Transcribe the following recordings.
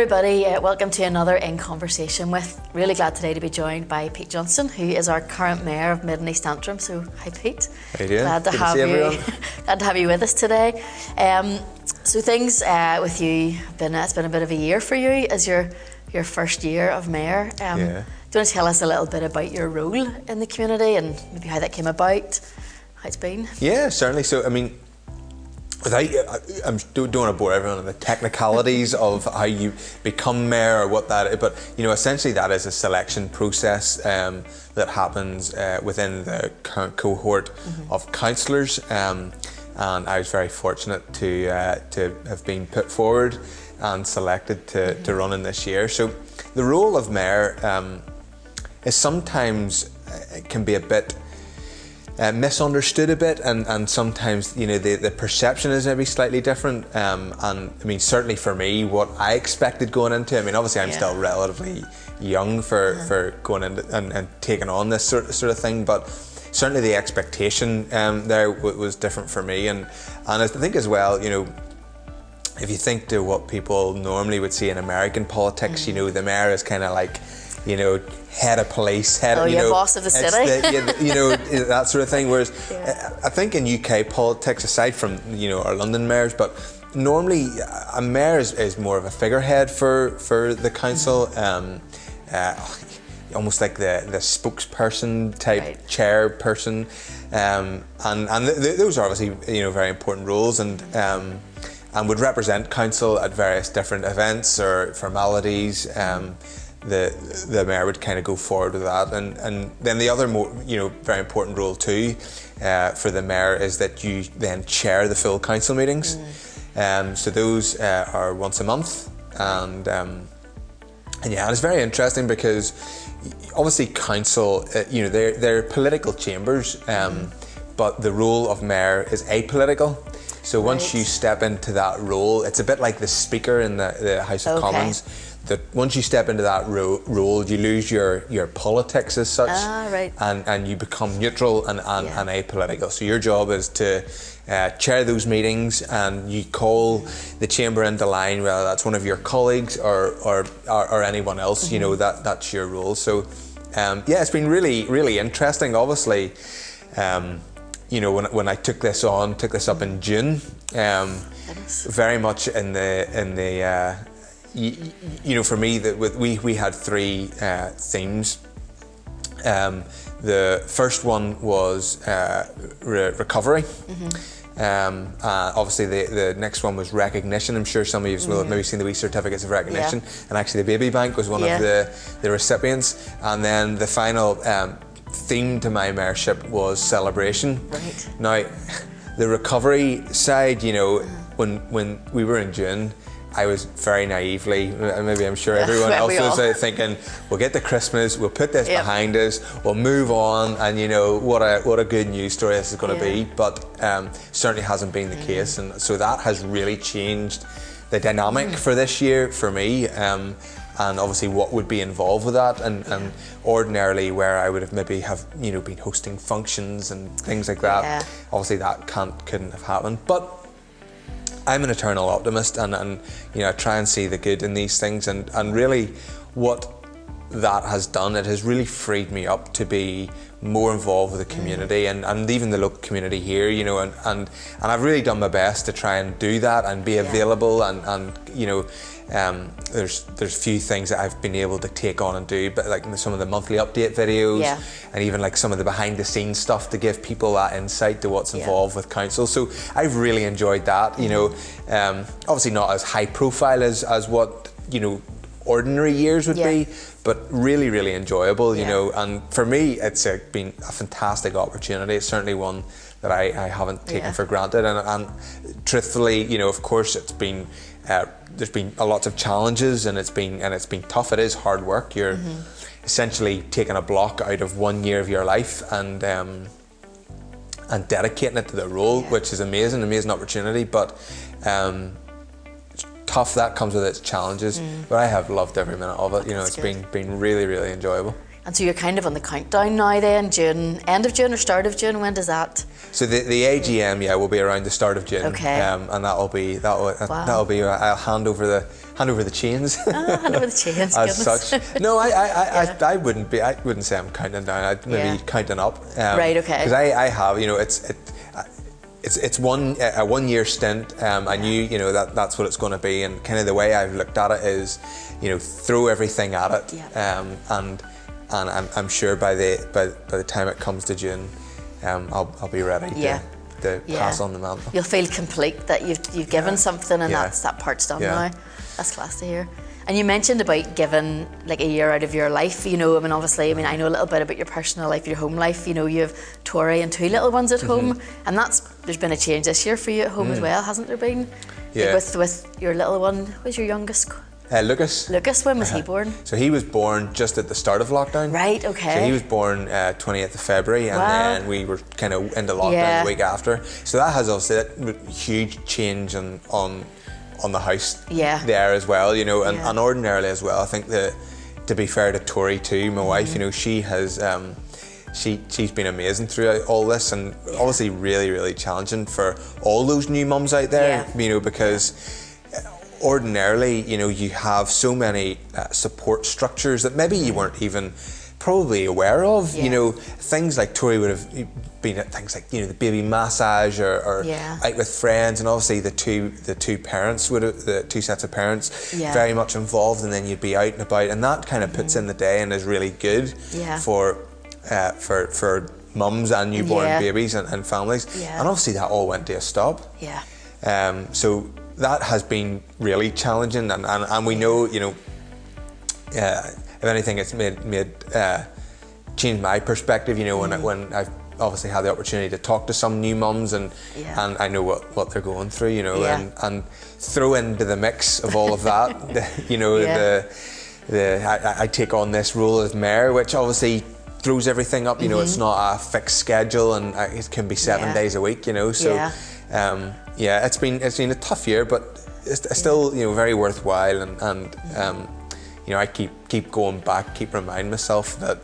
everybody, welcome to another In Conversation with. Really glad today to be joined by Peter Johnston, who is our current Mayor of Mid and East Antrim. So, hi Pete. How you doing? Glad to have you. Glad to have you with us today. So things with you it's been a bit of a year for you as your first year of Mayor. Do you want to tell us a little bit about your role in the community and maybe how that came about, how it's been? Yeah, certainly. So, I mean, I don't want to bore everyone on the technicalities of how you become mayor or what that is, but essentially that is a selection process that happens within the current cohort of councillors, and I was very fortunate to have been put forward and selected to run in this year. So the role of mayor is sometimes it can be a bit misunderstood a bit, and sometimes the perception is maybe slightly different, and I mean certainly for me what I expected going into, I mean obviously I'm still relatively young for going into and taking on this sort of thing, but certainly the expectation there was different for me, and I think as well, if you think to what people normally would see in American politics, the mayor is kind of like head of police, boss of the city, that sort of thing. Whereas I think in UK politics, aside from our London mayors, but normally a mayor is more of a figurehead for the council, almost like the spokesperson type chairperson, and those are obviously very important roles, and would represent council at various different events or formalities. The mayor would kind of go forward with that, and then the other more very important role too for the mayor is that you then chair the full council meetings. So those are once a month, and it's very interesting because obviously council they're political chambers, but the role of mayor is apolitical. So once you step into that role, it's a bit like the speaker in the House of Commons. That once you step into that role, you lose your politics as such, and you become neutral and apolitical. So your job is to chair those meetings, and you call the chamber into line, whether that's one of your colleagues or anyone else. That's your role. So it's been really, really interesting. Obviously, when I took this up in June, very much in the for me, we had three themes. The first one was recovery. Obviously, the next one was recognition. I'm sure some of you will have maybe seen the wee certificates of recognition, and actually the baby bank was one of the recipients. And then the final theme to my mayorship was celebration. Right. Now, the recovery side, when we were in June, I was very naively, maybe I'm sure everyone else was thinking, we'll get to Christmas, we'll put this behind us, we'll move on, and what a good news story this is going to be. But certainly hasn't been the case, and so that has really changed the dynamic for this year for me, and obviously what would be involved with that, and ordinarily where I would have maybe been hosting functions and things like that, obviously that couldn't have happened. But I'm an eternal optimist, and I try and see the good in these things, and really what that has done, it has really freed me up to be more involved with the community and even the local community here, and I've really done my best to try and do that and be available, and there's few things that I've been able to take on and do, but like some of the monthly update videos, and even like some of the behind the scenes stuff to give people that insight to what's involved with council. So I've really enjoyed that. Obviously not as high profile as what ordinary years would be, but really, really enjoyable. And for me, it's been a fantastic opportunity. It's certainly one that I haven't taken for granted, and truthfully, of course, it's been. There's been a lot of challenges, and it's been tough. It is hard work. You're essentially taking a block out of 1 year of your life and dedicating it to the role, which is amazing opportunity. But tough, that comes with its challenges. But I have loved every minute of it. It's been really, really enjoyable. And so you're kind of on the countdown now then, June, end of June or start of June, when does that? So the AGM, will be around the start of June. Okay. And that'll be I'll hand over the chains. Hand over the chains, as goodness. such. No, I wouldn't say I'm counting down. I'd maybe counting up. Right, okay. Because I have, it's a 1 year stint. I knew, that's what it's going to be, and kind of the way I've looked at it is, throw everything at it. Yeah. And I'm sure by the time it comes to June, I'll be ready to pass on the mantle. You'll feel complete that you've given something, and that part's done now. That's class to hear. And you mentioned about giving like a year out of your life. Obviously, I know a little bit about your personal life, your home life. You have Tori and 2 little ones at home, and there's been a change this year for you at home as well, hasn't there been? Yeah. Like with your little one, who's your youngest? Lucas. Lucas, when was he born? So he was born just at the start of lockdown. Right, okay. So he was born 20th of February, and then we were kind of into lockdown the week after. So that has also a huge change on the house there as well, and ordinarily as well. I think that, to be fair to Tori too, my wife, she has she's been amazing throughout all this, and obviously really, really challenging for all those new mums out there, because ordinarily, you have so many support structures that maybe you weren't even probably aware of. Things like Tori would have been at things like the baby massage or out with friends, and obviously the two parents would have, the 2 sets of parents very much involved, and then you'd be out and about, and that kind of puts in the day and is really good for mums and newborn babies and families. And obviously that all went to a stop. So that has been really challenging, and we know, if anything, it's made changed my perspective. When I've obviously had the opportunity to talk to some new mums, and I know what they're going through, and throw into the mix of all of that, I take on this role as mayor, which obviously throws everything up. It's not a fixed schedule, and it can be 7 days a week. So. It's been a tough year, but it's still very worthwhile, and I keep going back, keep reminding myself that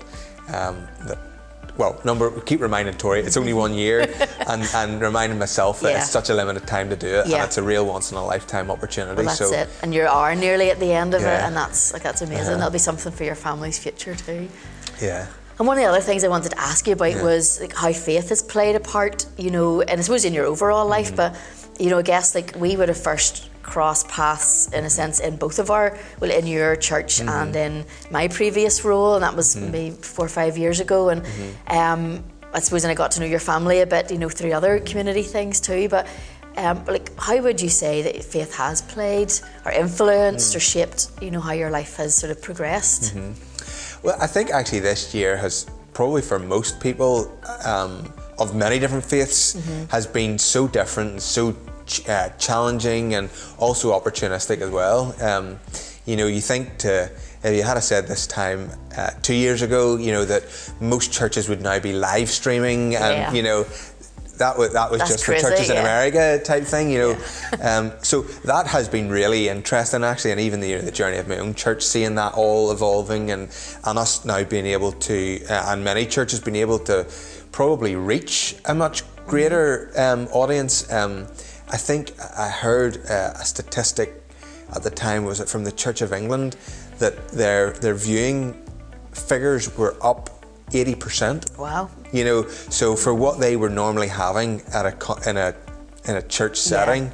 keep reminding Tori it's only 1 year, and reminding myself that it's such a limited time to do it, and it's a real once in a lifetime opportunity. Well, that's it, and you are nearly at the end of it, and that's amazing. That'll be something for your family's future too. Yeah. And one of the other things I wanted to ask you about was like how faith has played a part, and I suppose in your overall life, but I guess like we would have first crossed paths in a sense in both of in your church and in my previous role, and that was maybe 4 or 5 years ago, and I suppose I got to know your family a bit, through other community things too, but like how would you say that faith has played or influenced or shaped, how your life has sort of progressed? Well, I think actually this year has probably for most people of many different faiths has been so different and so challenging, and also opportunistic as well. You think if you had said this time 2 years ago, that most churches would now be live streaming, and that was that's just crazy, for churches in America type thing, So that has been really interesting actually, and even the journey of my own church, seeing that all evolving, and us now being able to, and many churches being able to probably reach a much greater audience. I think I heard a statistic at the time, was it from the Church of England, that their viewing figures were up 80%. Wow. So for what they were normally having at in a church setting,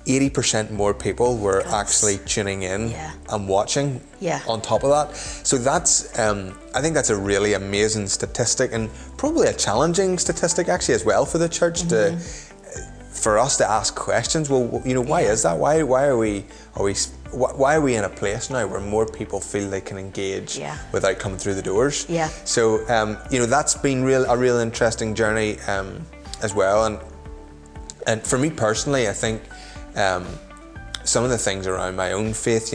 80% more people were actually tuning in and watching on top of that. So that's, I think that's a really amazing statistic, and probably a challenging statistic actually as well for the church for us to ask questions. Well, why is that? Why are we in a place now where more people feel they can engage without coming through the doors? So that's been a real interesting journey as well, and for me personally, I think some of the things around my own faith,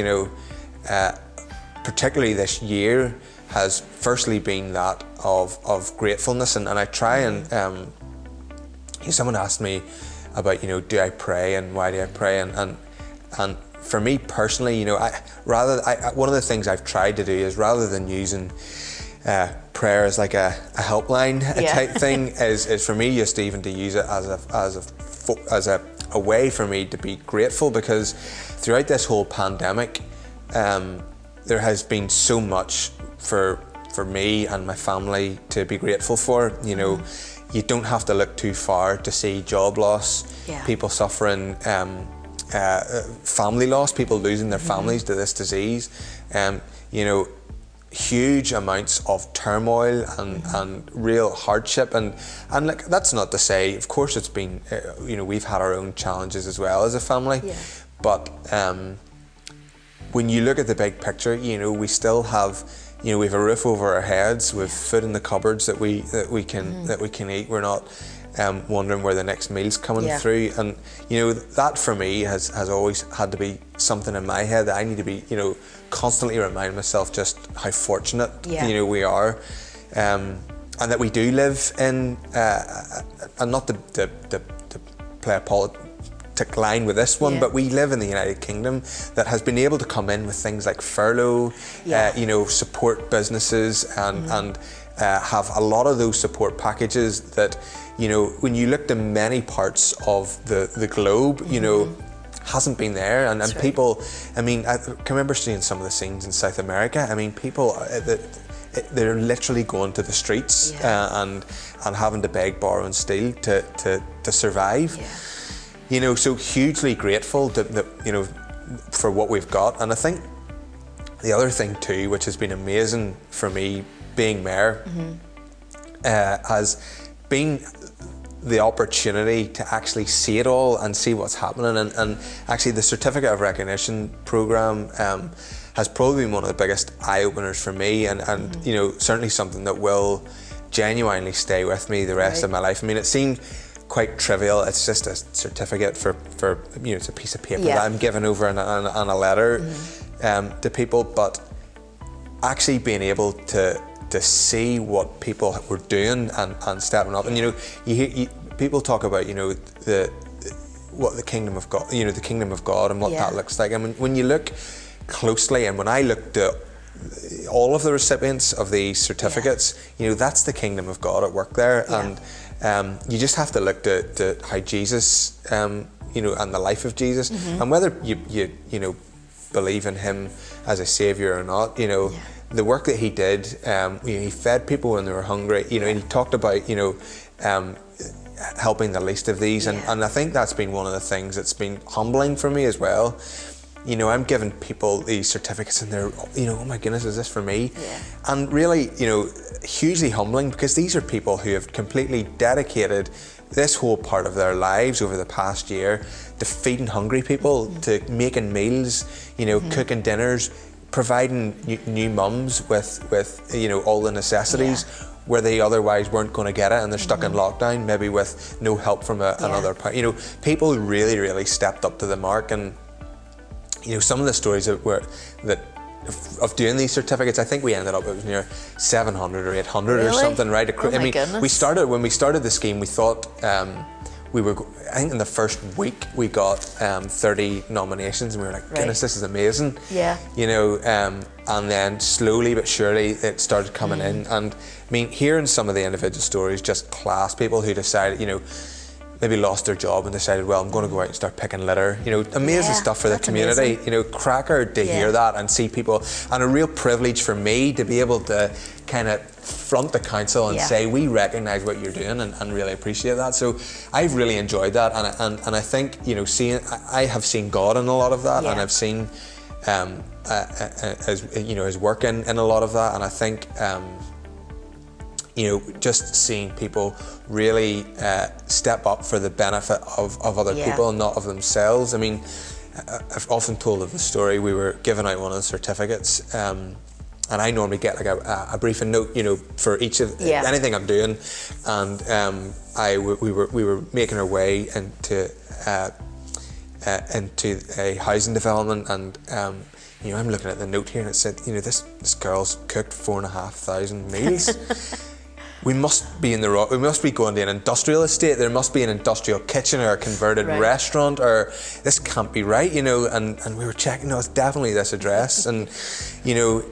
particularly this year, has firstly been that of gratefulness, and I try and someone asked me about do I pray and why do I pray, and for me personally, one of the things I've tried to do is, rather than using prayer as like a helpline type thing is for me just even to use it as a way for me to be grateful, because throughout this whole pandemic, there has been so much for me and my family to be grateful for. You know, you don't have to look too far to see job loss, people suffering, family loss, people losing their families to this disease, you know, huge amounts of turmoil and real hardship, and like, that's not to say, of course it's been, you know, we've had our own challenges as well as a family, but when you look at the big picture, you know, we still have, you know, we have a roof over our heads, with food in the cupboards that we can eat. We're not wondering where the next meal's coming through, and you know, that for me has always had to be something in my head that I need to be, you know, constantly remind myself just how fortunate you know we are, and that we do live in, and not to play a politic line with this one, but we live in the United Kingdom that has been able to come in with things like furlough, you know, support businesses, and have a lot of those support packages that, you know, when you look to many parts of the globe, you know, hasn't been there, and people, I mean, I can remember seeing some of the scenes in South America. I mean, people they're literally going to the streets and having to beg, borrow and steal to survive. You know, so hugely grateful that you know, for what we've got. And I think the other thing too, which has been amazing for me being mayor, has been the opportunity to actually see it all and see what's happening, and actually the Certificate of Recognition programme has probably been one of the biggest eye-openers for me, and you know, certainly something that will genuinely stay with me the rest of my life. I mean, it seemed quite trivial. It's just a certificate for you know, it's a piece of paper that I'm giving over on a letter to people, but actually being able to see what people were doing and stepping up, and you know, you people talk about, you know, what the kingdom of God, you know, the kingdom of God and what that looks like. I mean, when you look closely, and when I looked at all of the recipients of these certificates, you know, that's the kingdom of God at work there, and you just have to look to how Jesus, you know, and the life of Jesus, and whether you know, believe in him as a saviour or not, you know, the work that he did, you know, he fed people when they were hungry, you know, and he talked about, you know, helping the least of these, and I think that's been one of the things that's been humbling for me as well. You know, I'm giving people these certificates and they're, you know, oh my goodness, is this for me? And really, you know, hugely humbling, because these are people who have completely dedicated this whole part of their lives over the past year to feeding hungry people, to making meals, you know, cooking dinners, providing new mums with you know, all the necessities where they otherwise weren't going to get it, and they're stuck in lockdown, maybe with no help from another part. You know, people really stepped up to the mark, and you know, some of the stories of doing these certificates, I think we ended up, it was near 700 or 800 or something, right? Oh, I mean, goodness. when we started the scheme, we thought I think in the first week we got 30 nominations, and we were like, goodness, this is amazing. You know, and then slowly but surely it started coming in, and I mean, hearing some of the individual stories, just class people who decided, you know, maybe lost their job and decided, well, I'm going to go out and start picking litter. You know, amazing stuff for the community. Amazing. You know, cracker to hear that and see people, and a real privilege for me to be able to kind of front the council and say, we recognise what you're doing and really appreciate that. So I've really enjoyed that, and I think, you know, I have seen God in a lot of that, and I've seen as you know, his work in a lot of that, and I think you know, just seeing people really step up for the benefit of other people and not of themselves. I mean, I've often told of the story, we were giving out one of the certificates, and I normally get like a briefing note, you know, for each of anything I'm doing, and we were making our way into a housing development, and you know, I'm looking at the note here, and it said, you know, this girl's cooked 4,500 meals. We must be we must be going to an industrial estate. There must be an industrial kitchen or a converted restaurant, or this can't be right, you know. And we were checking, no, it's definitely this address. And you know,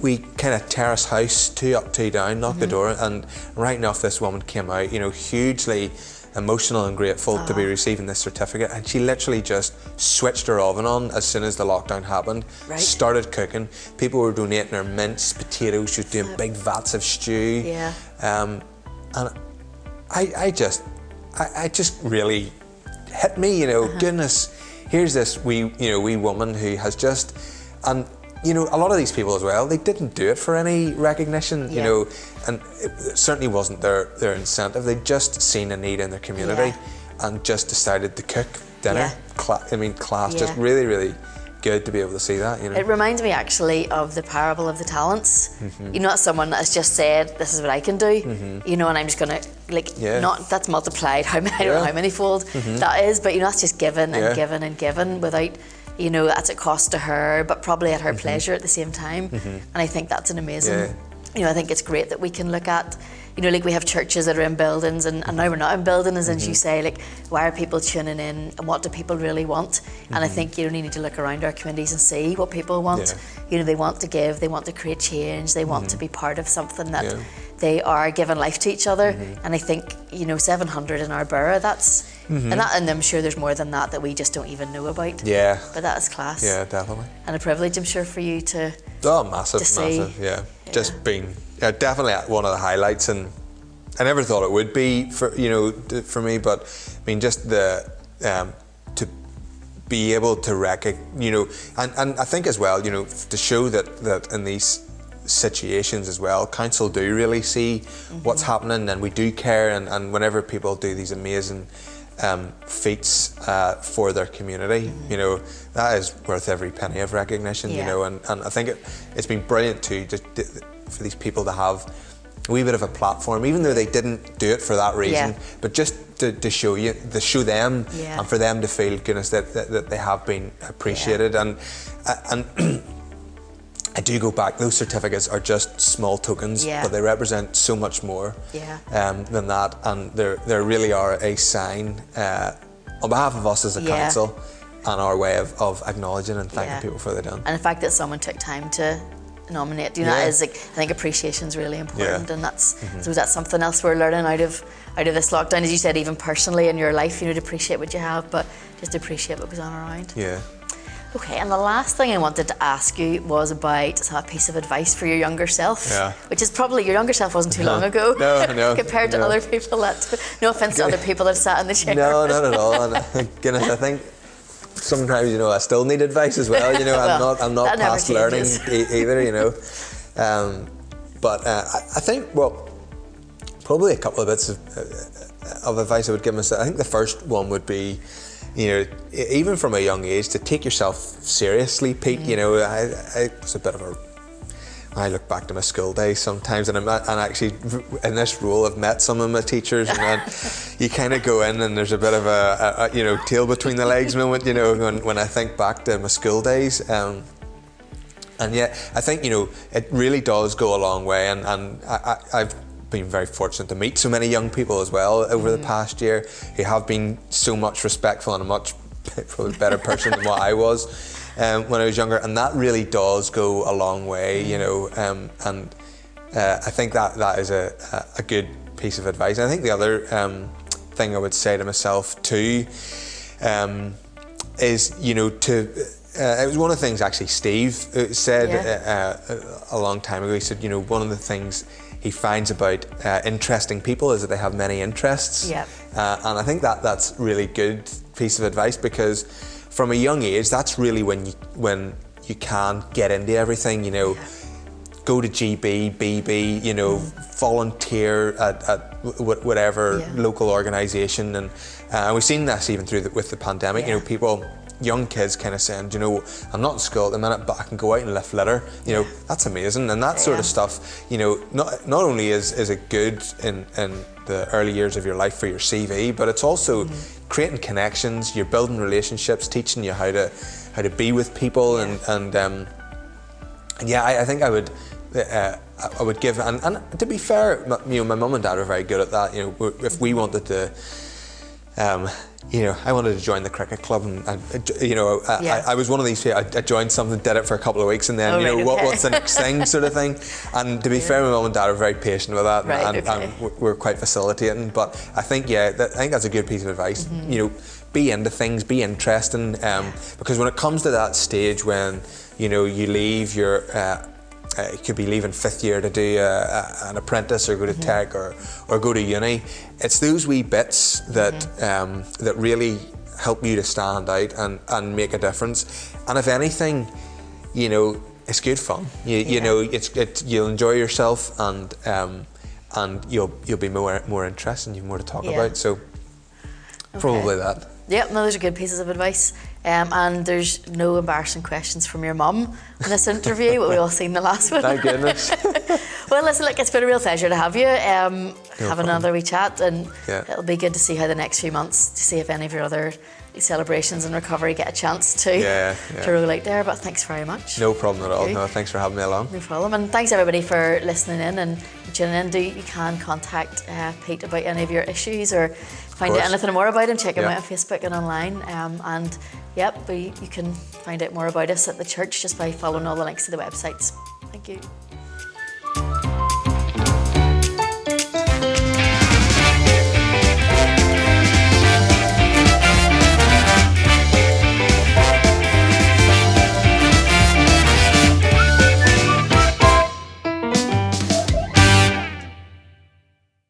we kind of terrace house, 2 up, 2 down, knocked the door, and right enough this woman came out, hugely emotional and grateful to be receiving this certificate, and she literally just switched her oven on as soon as the lockdown happened, started cooking. People were donating her mince, potatoes, she was doing big vats of stew. And I just really hit me, goodness, here's this wee woman who has just, and a lot of these people as well, they didn't do it for any recognition, and it certainly wasn't their incentive. They'd just seen a need in their community and just decided to cook dinner. Class, just really, really good to be able to see that. It reminds me actually of the parable of the talents. Not someone that's just said, this is what I can do, and I'm just going to, not that's multiplied, I don't know how many fold that is, but that's just given and given and given without, that's at cost to her, but probably at her pleasure at the same time. And I think that's an amazing, I think it's great that we can look at, we have churches that are in buildings and now we're not in buildings, and you say, why are people tuning in and what do people really want? And I think, you need to look around our communities and see what people want. They want to give, they want to create change, they want to be part of something that they are giving life to each other. And I think, 700 in our borough, that's, and I'm sure there's more than that we just don't even know about. But that is class. Yeah, definitely. And a privilege, I'm sure, for you to massive, just being definitely one of the highlights, and I never thought it would be for me, but just the to be able to recognize, and I think as well, to show that in these situations as well, council do really see what's happening, and we do care, and whenever people do these amazing feats for their community, that is worth every penny of recognition. And I think it's been brilliant too, just for these people to have a wee bit of a platform, even though they didn't do it for that reason, but just to show them, and for them to feel, goodness, that they have been appreciated. And I do go back, those certificates are just small tokens, but they represent so much more than that, and they really are a sign on behalf of us as a council and our way of acknowledging and thanking people for what they've done. And the fact that someone took time to nominate, that is, I think appreciation is really important, and that's so that's something else we're learning out of this lockdown, as you said, even personally in your life, to appreciate what you have, but just appreciate what goes on around. Okay, and the last thing I wanted to ask you was about a piece of advice for your younger self, which is probably, your younger self wasn't too long ago, compared to other people no offence to other people that sat in the chair. No, not at all, and goodness, I think sometimes, I still need advice as well, well, I'm not past learning either, but I think, probably a couple of bits of advice I would give myself. I think the first one would be, even from a young age, to take yourself seriously, Pete. I was a bit of I look back to my school days sometimes, and actually in this role I've met some of my teachers, and then you kind of go in and there's a bit of a tail between the legs moment, when I think back to my school days. And yeah, I think, it really does go a long way, and I've been very fortunate to meet so many young people as well over the past year who have been so much respectful and a much probably better person than what I was when I was younger, and that really does go a long way, and I think that is a good piece of advice. And I think the other thing I would say to myself too is, it was one of the things actually Steve said a long time ago. He said, one of the things he finds about interesting people is that they have many interests. And I think that's really good piece of advice, because from a young age, that's really when you can get into everything, go to GB, BB, volunteer at whatever local organisation, and we've seen this even with the pandemic, young kids kind of saying, I'm not in school at the minute, but I can go out and lift litter. That's amazing, and that sort of stuff. Not only is it good in the early years of your life for your CV, but it's also creating connections. You're building relationships, teaching you how to be with people, and I think I would give, and to be fair, my mum and dad are very good at that. If we wanted to you know, I wanted to join the cricket club, and you know, I was one of these people. I joined something, did it for a couple of weeks, and then what's the next thing, sort of thing. And to be fair, my mum and dad are very patient with that, and we're quite facilitating. But I think I think that's a good piece of advice. Mm-hmm. You know, be into things, be interesting, because when it comes to that stage when you know you leave your you could be leaving 5th year to do an apprentice or go to tech or go to uni. It's those wee bits that that really help you to stand out and make a difference. And if anything, you know, it's good fun. You know, you'll enjoy yourself, and you'll be more interested, and you've more to talk about. So probably that. Yep, no, those are good pieces of advice. And there's no embarrassing questions from your mum in this interview, what we all seen in the last one. Thank goodness. Well, listen, look, it's been a real pleasure to have you. Have another wee chat, and it'll be good to see how the next few months, to see if any of your other celebrations and recovery get a chance to roll out there. But thanks very much. No problem at all. No, thanks for having me along. No problem. And thanks everybody for listening in and tuning in. You can contact Pete about any of your issues or find out anything more about him. Check him out on Facebook and online. You can find out more about us at the church just by following all the links to the websites. Thank you.